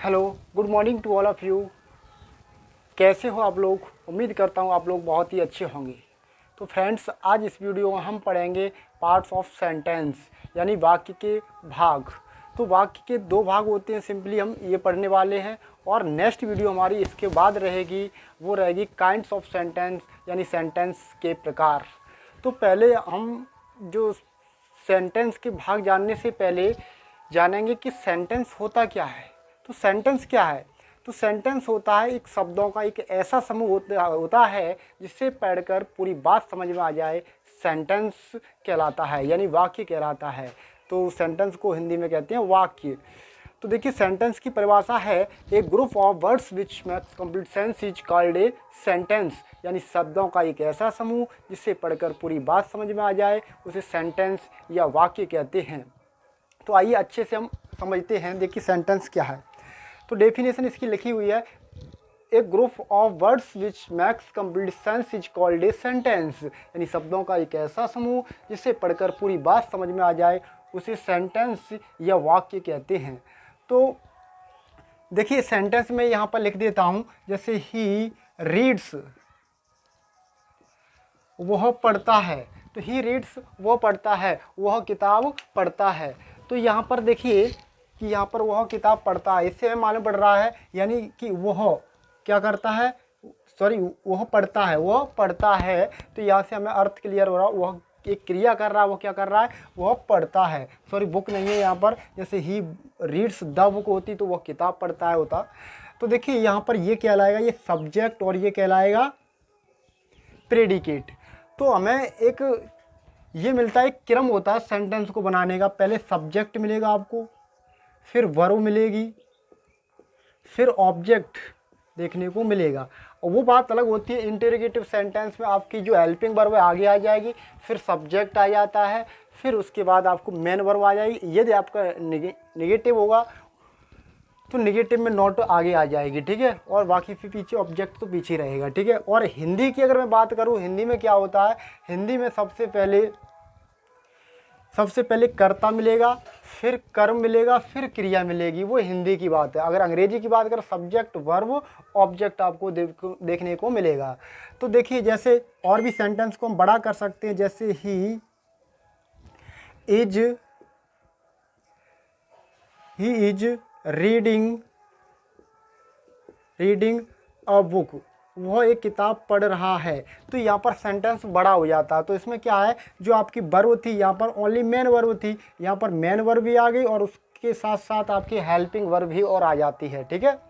Hello, good morning to all of you. कैसे हो आप लोग? उम्मीद करता हूँ आप लोग बहुत ही अच्छे होंगे। तो फ्रेंड्स, आज इस वीडियो में हम पढ़ेंगे पार्ट्स ऑफ सेंटेंस, यानी वाक्य के भाग। तो वाक्य के दो भाग होते हैं, सिंपली हम ये पढ़ने वाले हैं। और नेक्स्ट वीडियो हमारी इसके बाद रहेगी, वो रहेगी काइंड्स ऑफ सेंटेंस, यानी सेंटेंस के प्रकार। तो पहले हम जो सेंटेंस के भाग जानने से पहले जानेंगे कि सेंटेंस होता क्या है। तो सेंटेंस क्या है? तो सेंटेंस होता है एक शब्दों का एक ऐसा समूह होता है जिससे पढ़कर पूरी बात समझ में आ जाए, सेंटेंस कहलाता है, यानी वाक्य कहलाता है। तो सेंटेंस को हिंदी में कहते हैं वाक्य। तो देखिए, सेंटेंस की परिभाषा है a group of words which makes complete sense is called a sentence, यानी शब्दों का एक ऐसा समूह जिससे पढ़कर पूरी बात समझ में आ जाए, उसे सेंटेंस या वाक्य कहते हैं। तो आइए अच्छे से हम समझते हैं। देखिए, सेंटेंस क्या है। तो डेफिनेशन इसकी लिखी हुई है, a group of words which makes complete sense is called a sentence, यानी शब्दों का एक ऐसा समूह जिससे पढ़कर पूरी बात समझ में आ जाए, उसे सेंटेंस या वाक्य कहते हैं। तो देखिए, सेंटेंस में यहाँ पर लिख देता हूँ, जैसे ही रीड्स, वह पढ़ता है। तो ही रीड्स, वह पढ़ता है, वह किताब पढ़ता है। तो यहाँ पर देखिए कि यहाँ पर वह किताब पढ़ता है, इससे हमें मालूम पड़ रहा है यानी कि वह क्या करता है, वह पढ़ता है, वह पढ़ता है। तो यहाँ से हमें अर्थ क्लियर हो रहा है, वह एक क्रिया कर रहा है, वो क्या कर रहा है, वह पढ़ता है। बुक नहीं है यहाँ पर, जैसे ही रीड्स द बुक होती तो वह किताब पढ़ता है होता। तो देखिए यहाँ पर ये कहलाएगा, ये सब्जेक्ट, और ये कहलाएगा प्रेडिकेट। तो हमें एक ये मिलता है, एक क्रम होता है सेंटेंस को बनाने का। पहले सब्जेक्ट मिलेगा आपको, फिर वर्ब मिलेगी, फिर ऑब्जेक्ट देखने को मिलेगा। और वो बात अलग होती है, इंटरोगेटिव सेंटेंस में आपकी जो हेल्पिंग वर्ब आगे आ जाएगी, फिर सब्जेक्ट आ जाता है, फिर उसके बाद आपको मेन वर्ब आ जाएगी। यदि आपका नेगेटिव होगा तो नेगेटिव में नॉट आगे आ जाएगी, ठीक है। और बाकी फिर पीछे ऑब्जेक्ट तो पीछे रहेगा, ठीक है। और हिंदी की अगर मैं बात करूँ, हिंदी में क्या होता है, हिंदी में सबसे पहले कर्ता मिलेगा, फिर कर्म मिलेगा, फिर क्रिया मिलेगी। वो हिंदी की बात है। अगर अंग्रेजी की बात करें, सब्जेक्ट वर्ब ऑब्जेक्ट आपको देखने को मिलेगा। तो देखिए, जैसे और भी सेंटेंस को हम बड़ा कर सकते हैं, जैसे he is reading a book, वह एक किताब पढ़ रहा है। तो यहाँ पर सेंटेंस बड़ा हो जाता है। तो इसमें क्या है, जो आपकी वर्ब थी यहाँ पर ओनली मेन वर्ब थी, यहाँ पर मेन वर्ब भी आ गई और उसके साथ साथ आपकी हेल्पिंग वर्ब भी और आ जाती है, ठीक है।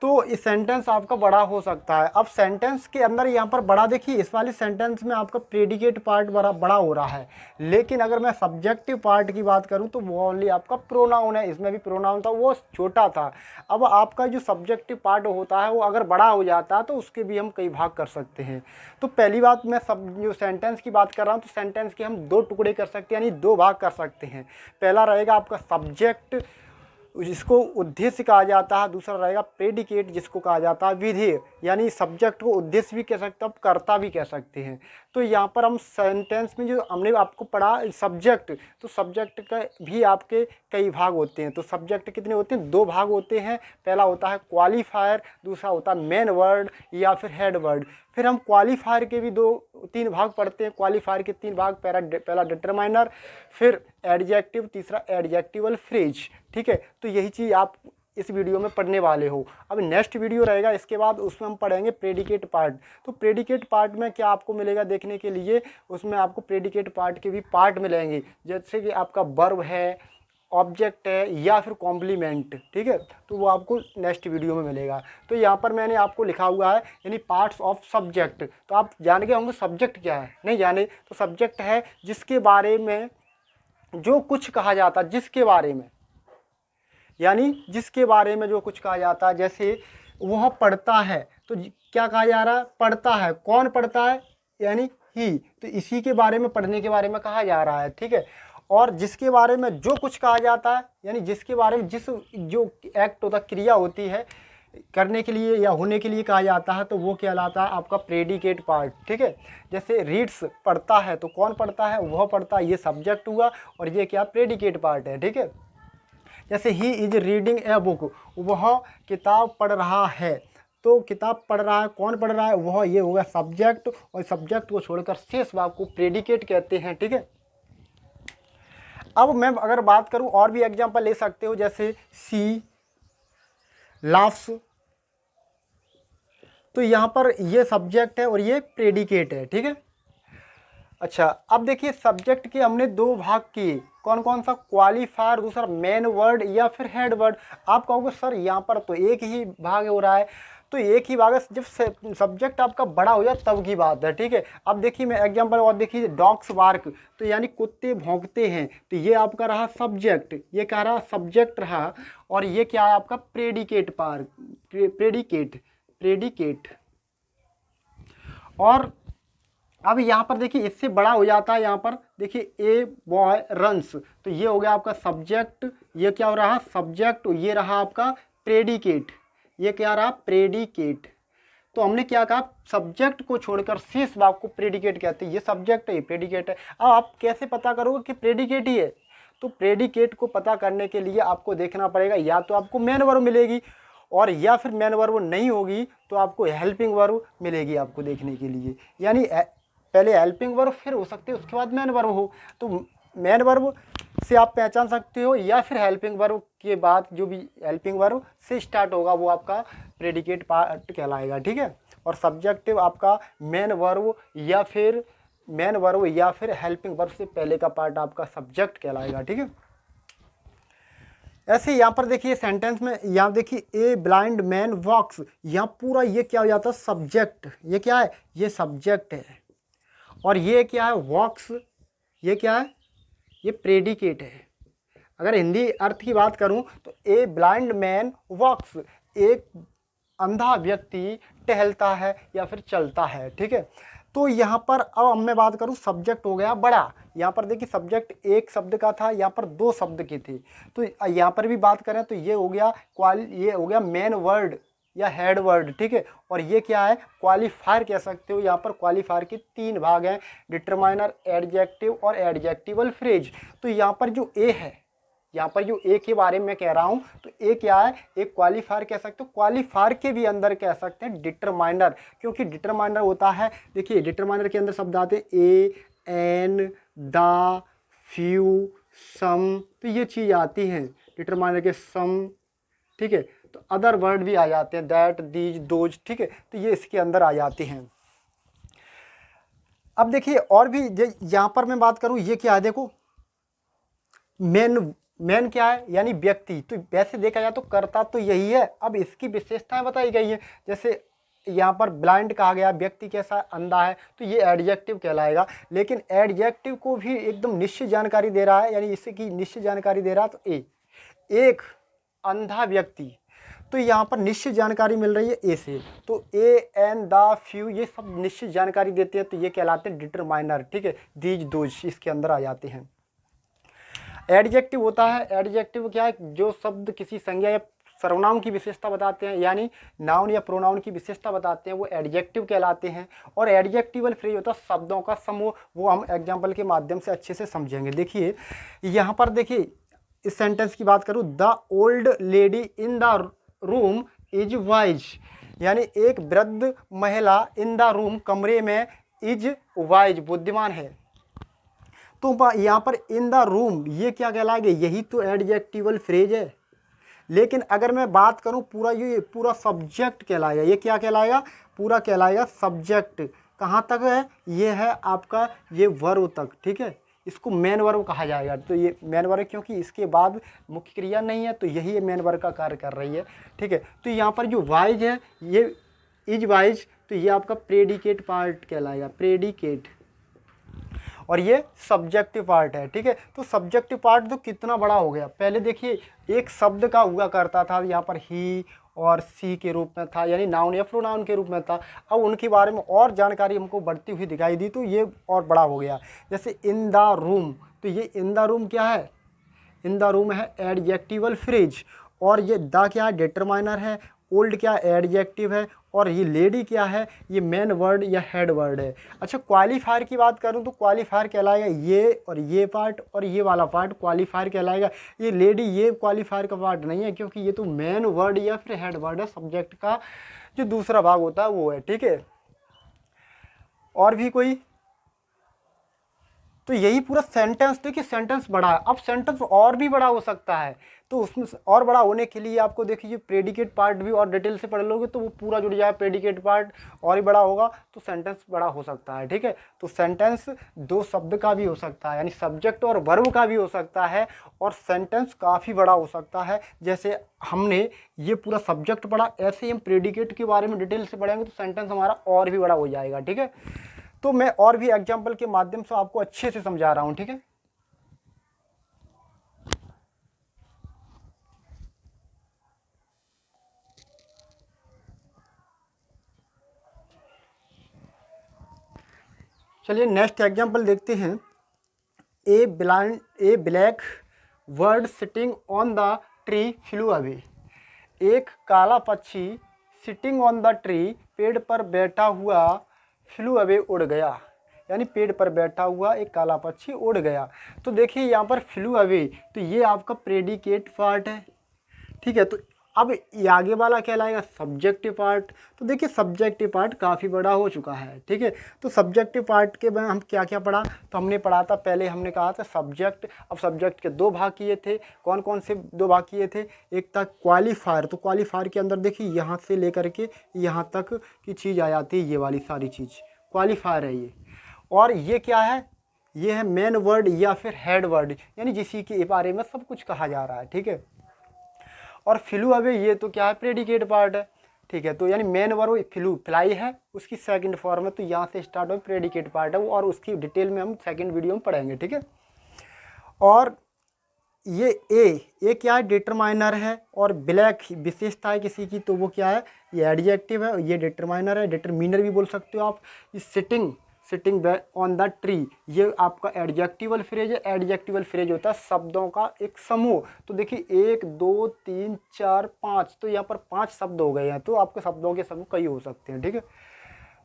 तो इस सेंटेंस आपका बड़ा हो सकता है। अब सेंटेंस के अंदर यहाँ पर बड़ा, देखिए इस वाली सेंटेंस में आपका प्रेडिकेट पार्ट बड़ा हो रहा है। लेकिन अगर मैं सब्जेक्टिव पार्ट की बात करूँ तो वो ओनली आपका प्रोनाउन है। इसमें भी प्रोनाउन था, वो छोटा था। अब आपका जो सब्जेक्टिव पार्ट होता है वो अगर बड़ा हो जाता है तो उसके भी हम कई भाग कर सकते हैं। तो पहली बात, मैं जो सेंटेंस की बात कर रहा हूँ, तो सेंटेंस के हम दो टुकड़े कर सकते हैं, यानी दो भाग कर सकते हैं। पहला रहेगा आपका सब्जेक्ट, जिसको उद्देश्य कहा जाता है। दूसरा रहेगा प्रेडिकेट, जिसको कहा जाता है विधेय, यानी सब्जेक्ट को उद्देश्य भी कह सकते हैं, कर्ता भी कह सकते हैं। तो यहाँ पर हम सेंटेंस में जो हमने आपको पढ़ा सब्जेक्ट, तो सब्जेक्ट का भी आपके कई भाग होते हैं। तो सब्जेक्ट कितने होते हैं? दो भाग होते हैं। पहला होता है क्वालिफायर, दूसरा होता है मेन वर्ड या फिर हेड वर्ड। फिर हम क्वालिफायर के भी तीन भाग पढ़ते हैं। क्वालिफायर के तीन भाग, पहला डिटरमाइनर, फिर एडजेक्टिव, तीसरा एडजेक्टिवल फ्रेज, ठीक है। तो यही चीज़ आप इस वीडियो में पढ़ने वाले हो। अब नेक्स्ट वीडियो रहेगा इसके बाद, उसमें हम पढ़ेंगे प्रेडिकेट पार्ट। तो प्रेडिकेट पार्ट में क्या आपको मिलेगा देखने के लिए, उसमें आपको प्रेडिकेट पार्ट के भी पार्ट मिलेंगे, जैसे कि आपका वर्ब है, ऑब्जेक्ट है, या फिर कॉम्प्लीमेंट, ठीक है। तो वो आपको नेक्स्ट वीडियो में मिलेगा। तो यहाँ पर मैंने आपको लिखा हुआ है, यानी पार्ट्स ऑफ सब्जेक्ट। तो आप जान गए होंगे सब्जेक्ट क्या है, नहीं जाने? तो सब्जेक्ट है जिसके बारे में जो कुछ कहा जाता है, जिसके बारे में, यानी जिसके बारे में जो कुछ कहा जाता है। जैसे वह पढ़ता है, तो क्या कहा जा रहा है? पढ़ता है। कौन पढ़ता है? यानी ही। तो इसी के बारे में, पढ़ने के बारे में कहा जा रहा है, ठीक है। और जिसके बारे में जो कुछ कहा जाता है, यानी जिसके बारे में जो एक्ट होता, क्रिया होती है, करने के लिए या होने के लिए कहा जाता है, तो वो कहलाता है आपका प्रेडिकेट पार्ट, ठीक है। जैसे रीड्स पढ़ता है, तो कौन पढ़ता है? वह पढ़ता है, ये सब्जेक्ट हुआ, और ये क्या? प्रेडिकेट पार्ट है, ठीक है। जैसे he is reading a book, वह किताब पढ़ रहा है। तो किताब पढ़ रहा है, कौन पढ़ रहा है, वह, ये होगा सब्जेक्ट, और सब्जेक्ट को छोड़कर शेष भाग को प्रेडिकेट कहते हैं। ठीक है, अब मैं अगर बात करूं और भी एग्जांपल ले सकते हो, जैसे सी लाफ्स, तो यहाँ पर ये सब्जेक्ट है और ये प्रेडिकेट है। ठीक है, अच्छा अब देखिए सब्जेक्ट के हमने दो भाग किए, कौन कौन सा, क्वालिफायर, दूसरा मेन वर्ड या फिर हेड वर्ड। आप कहोगे सर यहाँ पर तो एक ही भाग हो रहा है, तो एक ही भाग है, जब सब्जेक्ट आपका बड़ा हो जाए तब की बात है। ठीक है, अब देखिए मैं एग्जांपल और देखिए, डॉग्स बार्क, तो यानी कुत्ते भौंकते हैं, तो ये आपका रहा सब्जेक्ट, ये क्या रहा, सब्जेक्ट रहा, और ये क्या है आपका प्रेडिकेट पार्ट, प्रेडिकेट। और अब यहाँ पर देखिए इससे बड़ा हो जाता है, यहाँ पर देखिए ए बॉय रन्स, तो ये हो गया आपका सब्जेक्ट, ये क्या हो रहा, सब्जेक्ट, ये रहा आपका प्रेडिकेट, ये क्या रहा, प्रेडिकेट। तो हमने क्या कहा, सब्जेक्ट को छोड़कर शेष भाग को प्रेडिकेट कहते हैं। ये सब्जेक्ट है, ये प्रेडिकेट है। अब आप कैसे पता करोगे कि प्रेडिकेट ही है, तो प्रेडिकेट को पता करने के लिए आपको देखना पड़ेगा, या तो आपको मेन वर्ब मिलेगी, और या फिर मेन वर्ब नहीं होगी तो आपको हेल्पिंग वर्ब मिलेगी आपको देखने के लिए, यानी पहले हेल्पिंग वर्ब फिर हो सकती है उसके बाद मेन वर्ब हो। तो मेन वर्ब से आप पहचान सकते हो, या फिर हेल्पिंग वर्ब के बाद जो भी हेल्पिंग वर्ब से स्टार्ट होगा वो आपका प्रेडिकेट पार्ट कहलाएगा। ठीक है, और सब्जेक्टिव आपका मेन वर्ब या फिर हेल्पिंग वर्ब से पहले का पार्ट आपका सब्जेक्ट कहलाएगा। ठीक है, ऐसे यहाँ पर देखिए सेंटेंस में, यहाँ देखिए ए ब्लाइंड मैन वॉक्स, यहाँ पूरा ये क्या हो जाता है, सब्जेक्ट, ये क्या है, ये सब्जेक्ट है, और ये क्या है, वॉक्स, ये क्या है, ये प्रेडिकेट है। अगर हिंदी अर्थ की बात करूं तो ए ब्लाइंड मैन वॉक्स, एक अंधा व्यक्ति टहलता है या फिर चलता है। ठीक है, तो यहाँ पर अब मैं बात करूँ, सब्जेक्ट हो गया बड़ा, यहाँ पर देखिए सब्जेक्ट एक शब्द का था, यहाँ पर दो शब्द की थी, तो यहाँ पर भी बात करें तो ये हो गया ये हो गया मेन वर्ड या हेड वर्ड। ठीक है, और ये क्या है, क्वालिफायर कह सकते हो। यहाँ पर क्वालिफायर के तीन भाग हैं, डिटरमाइनर, एडजेक्टिव और एडजेक्टिवल फ्रेज। तो यहाँ पर जो ए है, यहाँ पर जो ए के बारे में कह रहा हूँ, तो ए क्या है, एक क्वालिफायर कह सकते हो, क्वालिफायर के भी अंदर कह सकते हैं डिटरमाइनर, क्योंकि डिटरमाइनर होता है, देखिए डिटरमाइनर के अंदर शब्द आते हैं ए, एन, द, फ्यू, सम, तो ये चीज़ आती हैं डिटरमाइनर के, सम। ठीक है, तो अदर वर्ड भी आ जाते हैं, दैट, दीज, दोज। ठीक है, तो ये इसके अंदर आ जाते हैं। अब देखिए और भी यहाँ पर मैं बात करूँ, ये क्या है, देखो मैन क्या है, यानी व्यक्ति, तो वैसे देखा जाए तो कर्ता तो यही है। अब इसकी विशेषताएं बताई गई हैं, जैसे यहाँ पर ब्लाइंड कहा गया, व्यक्ति कैसा है, अंधा है, तो ये एडजेक्टिव कहलाएगा। लेकिन एडजेक्टिव को भी एकदम निश्चित जानकारी दे रहा है, यानी इसकी निश्चित जानकारी दे रहा है, तो एक अंधा व्यक्ति, तो यहाँ पर निश्चित जानकारी मिल रही है ए से, तो ए, एन, द, फ्यू, ये सब निश्चित जानकारी देते हैं, तो ये कहलाते हैं डिटरमाइनर। ठीक है, दीज, दोज इसके अंदर आ जाते हैं। एडजेक्टिव होता है, एडजेक्टिव क्या है, जो शब्द किसी संज्ञा या सर्वनाम की विशेषता बताते हैं, यानी नाउन या प्रोनाउन की विशेषता बताते हैं, वो एडजेक्टिव कहलाते हैं। और एडजेक्टिवल फ्रेज होता है शब्दों का समूह, वो हम एग्जाम्पल के माध्यम से अच्छे से समझेंगे। देखिए यहाँ पर देखिए इस सेंटेंस की बात करूँ, the old lady in the room is wise, यानी एक वृद्ध महिला इन द रूम कमरे में, इज वाइज बुद्धिमान है। तो यहाँ पर इन द रूम ये क्या कहलाएगा, यही तो एडजेक्टिवल फ्रेज है। लेकिन अगर मैं बात करूँ पूरा, ये पूरा सब्जेक्ट कहलाएगा, ये क्या कहलाएगा, पूरा कहलाएगा सब्जेक्ट। कहाँ तक है, ये है आपका ये वर्ब तक। ठीक है, इसको मेन वर्ब कहा जाएगा। तो ये मेन वर्ब क्योंकि इसके बाद मुख्य क्रिया नहीं है, तो यही मेन वर्ब का कार्य कर रही है। ठीक है, तो यहाँ पर जो वाइज है, ये इज वाइज, तो ये आपका प्रेडिकेट पार्ट कहलाएगा, प्रेडिकेट, और ये सब्जेक्टिव पार्ट है। ठीक है, तो सब्जेक्टिव पार्ट तो कितना बड़ा हो गया। पहले देखिए एक शब्द का हुआ करता था, यहाँ पर ही और सी के रूप में था, यानी नाउन या प्रोनाउन के रूप में था। अब उनके बारे में और जानकारी हमको बढ़ती हुई दिखाई दी, तो ये और बड़ा हो गया। जैसे इन द रूम, तो ये इन द रूम क्या है, इन द रूम है एडजेक्टिवल फ्रेज, और ये द क्या है, डिटरमाइनर है, ओल्ड क्या एडजेक्टिव है, और ये लेडी क्या है, ये मेन वर्ड या हेड वर्ड है। अच्छा, क्वालीफायर की बात करूँ तो क्वालीफायर कहलाएगा ये और ये पार्ट और ये वाला पार्ट क्वालीफायर कहलाएगा। ये लेडी ये क्वालीफायर का पार्ट नहीं है, क्योंकि ये तो मेन वर्ड या फिर हेड वर्ड है, सब्जेक्ट का जो दूसरा भाग होता है वो है। ठीक है, और भी कोई? तो यही पूरा सेंटेंस, देखिए सेंटेंस बड़ा है। अब सेंटेंस और भी बड़ा हो सकता है, तो उसमें और बड़ा होने के लिए आपको देखिए प्रेडिकेट पार्ट भी और डिटेल से पढ़ लोगे तो वो पूरा जुड़ जाए, प्रेडिकेट पार्ट और ही बड़ा होगा तो सेंटेंस बड़ा हो सकता है। ठीक है, तो सेंटेंस दो शब्द का भी हो सकता है, यानी सब्जेक्ट और वर्ब का भी हो सकता है, और सेंटेंस काफ़ी बड़ा हो सकता है। जैसे हमने ये पूरा सब्जेक्ट पढ़ा, ऐसे ही हम प्रेडिकेट के बारे में डिटेल से पढ़ेंगे तो सेंटेंस हमारा और भी बड़ा हो जाएगा। ठीक है, तो मैं और भी एग्जाम्पल के माध्यम से आपको अच्छे से समझा रहा हूं। ठीक है, चलिए नेक्स्ट एग्जाम्पल देखते हैं। A black bird sitting on the tree flew away. एक काला पक्षी सिटिंग ऑन द ट्री, पेड़ पर बैठा हुआ, फ्लू अवे उड़ गया, यानी पेड़ पर बैठा हुआ एक काला पक्षी उड़ गया। तो देखिए यहाँ पर फ्लू अवे, तो ये आपका प्रेडिकेट पार्ट है। ठीक है, तो अब ये आगे वाला कहलाएगा सब्जेक्टिव पार्ट। तो देखिए सब्जेक्टिव पार्ट काफ़ी बड़ा हो चुका है। ठीक है, तो सब्जेक्टिव पार्ट के में हम क्या क्या पढ़ा, तो हमने पढ़ा था, पहले हमने कहा था सब्जेक्ट। अब सब्जेक्ट के दो भाग किए थे, कौन कौन से दो भाग किए थे? एक था क्वालीफायर, तो क्वालीफायर के अंदर देखिए यहाँ से लेकर के यहाँ तक की चीज़ आ जाती है, ये वाली सारी चीज़ क्वालीफायर है ये। और ये क्या है? ये है मेन वर्ड या फिर हेड वर्ड, यानी जिसी के बारे में सब कुछ कहा जा रहा है। ठीक है, और फ्लू अवे ये तो क्या है? प्रेडिकेट पार्ट है। ठीक है, तो यानी मेन वर्ब फ्लू फ्लाई है, उसकी सेकंड फॉर्म है, तो यहाँ से स्टार्ट हो प्रेडिकेट पार्ट है वो, और उसकी डिटेल में हम सेकंड वीडियो में पढ़ेंगे। ठीक है, और ये ए क्या है? डिटरमाइनर है, और ब्लैक विशेषता है किसी की, तो वो क्या है? ये एडजेक्टिव है, ये डिटरमाइनर है, डिटरमिनर भी बोल सकते हो आप। ये सिटिंग ऑन द ट्री, ये आपका एडजेक्टिवल फ्रेज है। एडजेक्टिवल फ्रेज होता है शब्दों का एक समूह। तो देखिए 1 2 3 4 5, तो यहाँ पर 5 शब्द हो गए हैं, तो आपके शब्दों के समूह कई हो सकते हैं। ठीक है,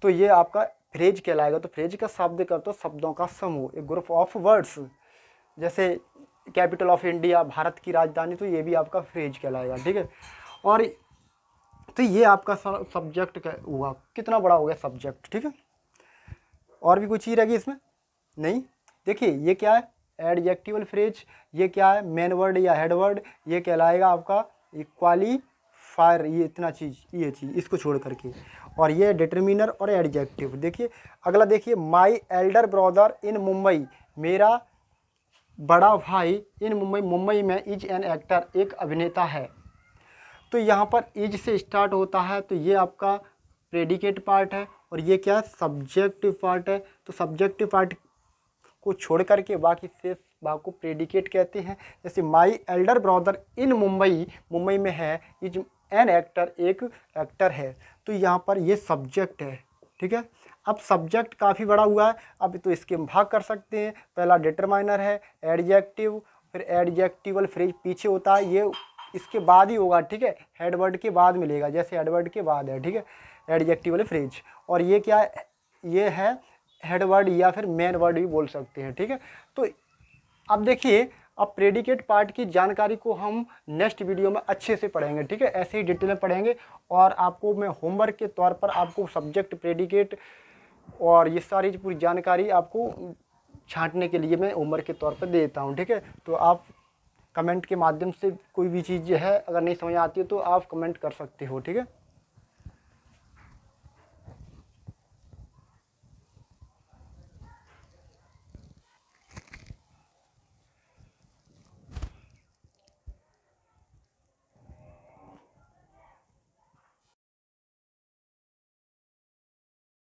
तो ये आपका फ्रेज कहलाएगा। तो फ्रेज का शब्द का तो शब्दों का समूह, एक ग्रुप ऑफ वर्ड्स। जैसे कैपिटल ऑफ इंडिया, भारत की राजधानी, तो ये भी आपका फ्रेज कहलाएगा। ठीक है, और तो ये आपका सब्जेक्ट हुआ, कितना बड़ा हो गया सब्जेक्ट। ठीक है, और भी कोई चीज़ रहेगी इसमें? नहीं। देखिए ये क्या है? Adjectival phrase. ये क्या है? मेन वर्ड या हेड वर्ड। ये कहलाएगा आपका क्वालीफायर। ये इतना चीज़, ये चीज़ इसको छोड़ करके, और ये डिटरमिनर और एडजेक्टिव। देखिए अगला, देखिए my elder brother in Mumbai, मेरा बड़ा भाई इन मुंबई, मुंबई में इज एन एक्टर, एक अभिनेता है। तो यहाँ पर इज से स्टार्ट होता है, तो ये आपका प्रेडिकेट पार्ट है, और ये क्या है? सब्जेक्टिव पार्ट है। तो सब्जेक्टिव पार्ट को छोड़ करके बाकी शेष भाग को प्रेडिकेट कहते हैं। जैसे my elder brother in Mumbai, Mumbai में है, इज एन एक्टर, एक एक्टर है, तो यहाँ पर ये सब्जेक्ट है। ठीक है, अब सब्जेक्ट काफ़ी बड़ा हुआ है, अब तो इसके हम भाग कर सकते हैं। पहला डिटरमाइनर है, एडजेक्टिव, फिर एडजेक्टिवल फ्रेज पीछे होता है, ये इसके बाद ही होगा। ठीक है, हेड वर्ड के बाद मिलेगा, जैसे हेड वर्ड के बाद है। ठीक है, एडजेक्टिवल फ्रेज। और ये क्या है? ये है हेड वर्ड या फिर मेन वर्ड भी बोल सकते हैं। ठीक है, तो अब देखिए, अब प्रेडिकेट पार्ट की जानकारी को हम नेक्स्ट वीडियो में अच्छे से पढ़ेंगे। ठीक है, ऐसे ही डिटेल में पढ़ेंगे, और आपको मैं होमवर्क के तौर पर आपको सब्जेक्ट, प्रेडिकेट और ये सारी पूरी जानकारी आपको छांटने के लिए मैं होमवर्क के तौर पर दे देता हूँ। ठीक है, तो आप कमेंट के माध्यम से कोई भी चीज़ है अगर नहीं समझ आती है तो आप कमेंट कर सकते हो। ठीक है।